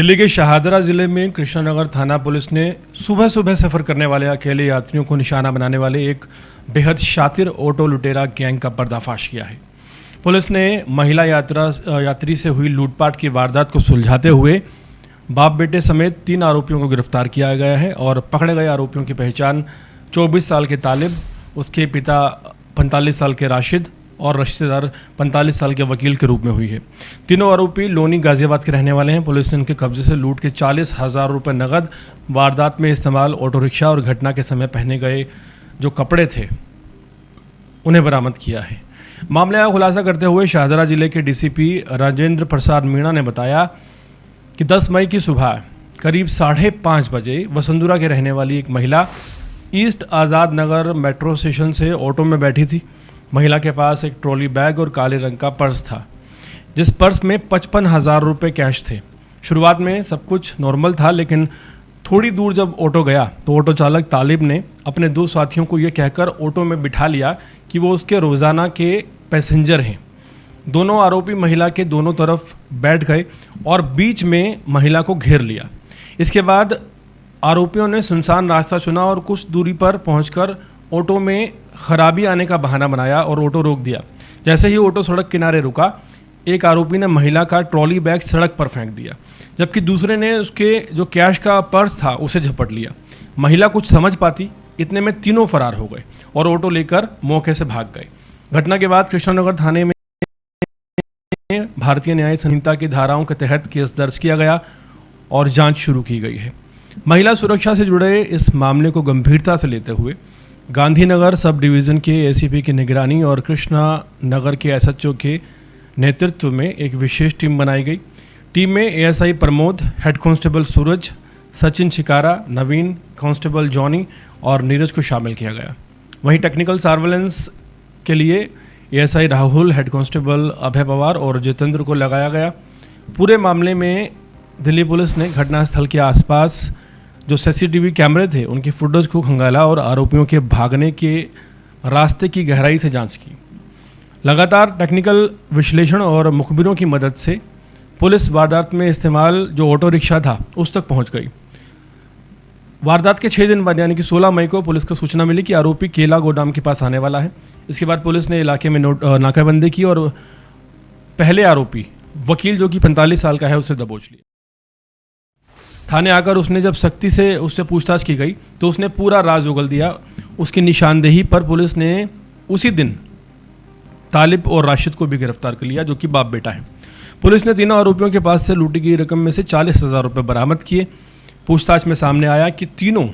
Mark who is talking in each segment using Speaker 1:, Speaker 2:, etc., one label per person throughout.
Speaker 1: दिल्ली के शाहदरा जिले में कृष्णानगर थाना पुलिस ने सुबह सुबह सफ़र करने वाले अकेले यात्रियों को निशाना बनाने वाले एक बेहद शातिर ऑटो लुटेरा गैंग का पर्दाफाश किया है। पुलिस ने महिला यात्री से हुई लूटपाट की वारदात को सुलझाते हुए बाप बेटे समेत 3 आरोपियों को गिरफ्तार किया गया है और पकड़े गए आरोपियों की पहचान 24 साल के तालिब, उसके पिता 45 साल के राशिद और रिश्तेदार 45 साल के वकील के रूप में हुई है। तीनों आरोपी लोनी गाजियाबाद के रहने वाले हैं। पुलिस ने उनके कब्जे से लूट के 40,000 रुपये नकद, वारदात में इस्तेमाल ऑटो रिक्शा और घटना के समय पहने गए जो कपड़े थे उन्हें बरामद किया है। मामले का खुलासा करते हुए शाहदरा जिले के डीसीपी राजेंद्र प्रसाद मीणा ने बताया कि 10 मई की सुबह करीब 5:30 बजे वसुंधरा के रहने वाली एक महिला east Azad Nagar metro station से ऑटो में बैठी थी। महिला के पास एक ट्रॉली बैग और काले रंग का पर्स था, जिस पर्स में 55,000 रुपये कैश थे। शुरुआत में सब कुछ नॉर्मल था, लेकिन थोड़ी दूर जब ऑटो गया तो ऑटो चालक तालिब ने अपने 2 साथियों को ये कहकर ऑटो में बिठा लिया कि वो उसके रोज़ाना के पैसेंजर हैं। दोनों आरोपी महिला के दोनों तरफ बैठ गए और बीच में महिला को घेर लिया। इसके बाद आरोपियों ने सुनसान रास्ता चुना और कुछ दूरी पर पहुंचकर ऑटो में खराबी आने का बहाना बनाया और ऑटो रोक दिया। जैसे ही ऑटो सड़क किनारे रुका, एक आरोपी ने महिला का ट्रॉली बैग सड़क पर फेंक दिया, जबकि दूसरे ने उसके जो कैश का पर्स था उसे झपट लिया। महिला कुछ समझ पाती, इतने में तीनों फरार हो गए और ऑटो लेकर मौके से भाग गए। घटना के बाद कृष्णानगर थाने में भारतीय न्याय संहिता की धाराओं के तहत केस दर्ज किया गया और जांच शुरू की गई है। महिला सुरक्षा से जुड़े इस मामले को गंभीरता से लेते हुए गांधीनगर सब डिवीज़न के एसीपी की निगरानी और कृष्णा नगर के एसएचओ के नेतृत्व में एक विशेष टीम बनाई गई। टीम में एएसआई प्रमोद, हेड कांस्टेबल सूरज, सचिन शिकारा, नवीन, कांस्टेबल जॉनी और नीरज को शामिल किया गया। वहीं टेक्निकल सर्वेलेंस के लिए एएसआई राहुल, हेड कांस्टेबल अभय पवार और जितेंद्र को लगाया गया। पूरे मामले में दिल्ली पुलिस ने घटनास्थल के आसपास जो सीसीटीवी कैमरे थे उनकी फुटेज को खंगाला और आरोपियों के भागने के रास्ते की गहराई से जांच की। लगातार टेक्निकल विश्लेषण और मुखबिरों की मदद से पुलिस वारदात में इस्तेमाल जो ऑटो रिक्शा था उस तक पहुंच गई। वारदात के 6 दिन बाद यानी कि 16 मई को पुलिस को सूचना मिली कि आरोपी केला गोदाम के पास आने वाला है। इसके बाद पुलिस ने इलाके में नाकाबंदी की और पहले आरोपी वकील जो कि 45 साल का है उसे दबोच लिया। थाने आकर उसने जब सख्ती से उससे पूछताछ की गई तो उसने पूरा राज उगल दिया। उसकी निशानदेही पर पुलिस ने उसी दिन तालिब और राशिद को भी गिरफ्तार कर लिया, जो कि बाप बेटा है। पुलिस ने तीनों आरोपियों के पास से लूटी गई रकम में से 40,000 रुपये बरामद किए। पूछताछ में सामने आया कि तीनों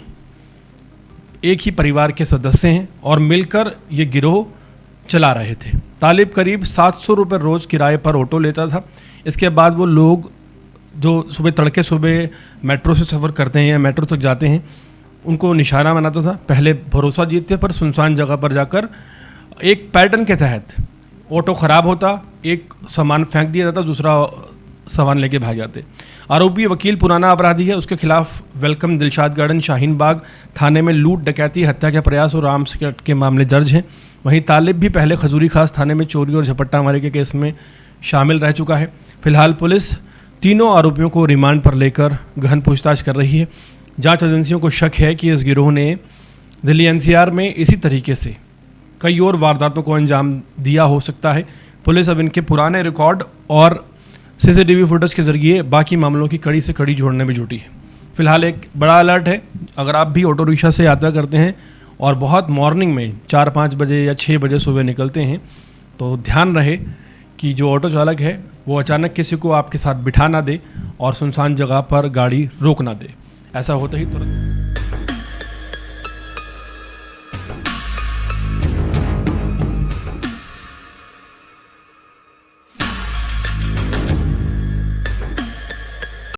Speaker 1: एक ही परिवार के सदस्य हैं और मिलकर ये गिरोह चला रहे थे। तालिब करीब 700 रुपये रोज़ किराए पर ऑटो लेता था। इसके बाद वो लोग जो तड़के सुबह मेट्रो से सफ़र करते हैं या मेट्रो तक जाते हैं उनको निशाना बनाता था। पहले भरोसा जीतते पर सुनसान जगह पर जाकर एक पैटर्न के तहत ऑटो ख़राब होता, एक सामान फेंक दिया जाता, दूसरा सामान लेके भाग जाते। आरोपी वकील पुराना अपराधी है। उसके खिलाफ वेलकम, दिलशाद गार्डन, शाहीन बाग थाने में लूट, डकैती, हत्या के प्रयास और आर्म्स के मामले दर्ज हैं। वहीं तालिब भी पहले खजूरी खास थाने में चोरी और झपट्टा मारे के केस में शामिल रह चुका है। फिलहाल पुलिस तीनों आरोपियों को रिमांड पर लेकर गहन पूछताछ कर रही है। जांच एजेंसियों को शक है कि इस गिरोह ने दिल्ली एनसीआर में इसी तरीके से कई और वारदातों को अंजाम दिया हो सकता है। पुलिस अब इनके पुराने रिकॉर्ड और सीसीटीवी फुटेज के जरिए बाकी मामलों की कड़ी से कड़ी जोड़ने में जुटी है। फिलहाल एक बड़ा अलर्ट है, अगर आप भी ऑटो रिक्शा से यात्रा करते हैं और बहुत मॉर्निंग में 4-5 बजे या 6 बजे सुबह निकलते हैं तो ध्यान रहे कि जो ऑटो चालक है वो अचानक किसी को आपके साथ बिठा ना दे और सुनसान जगह पर गाड़ी रोक ना दे। ऐसा होता ही तुरंत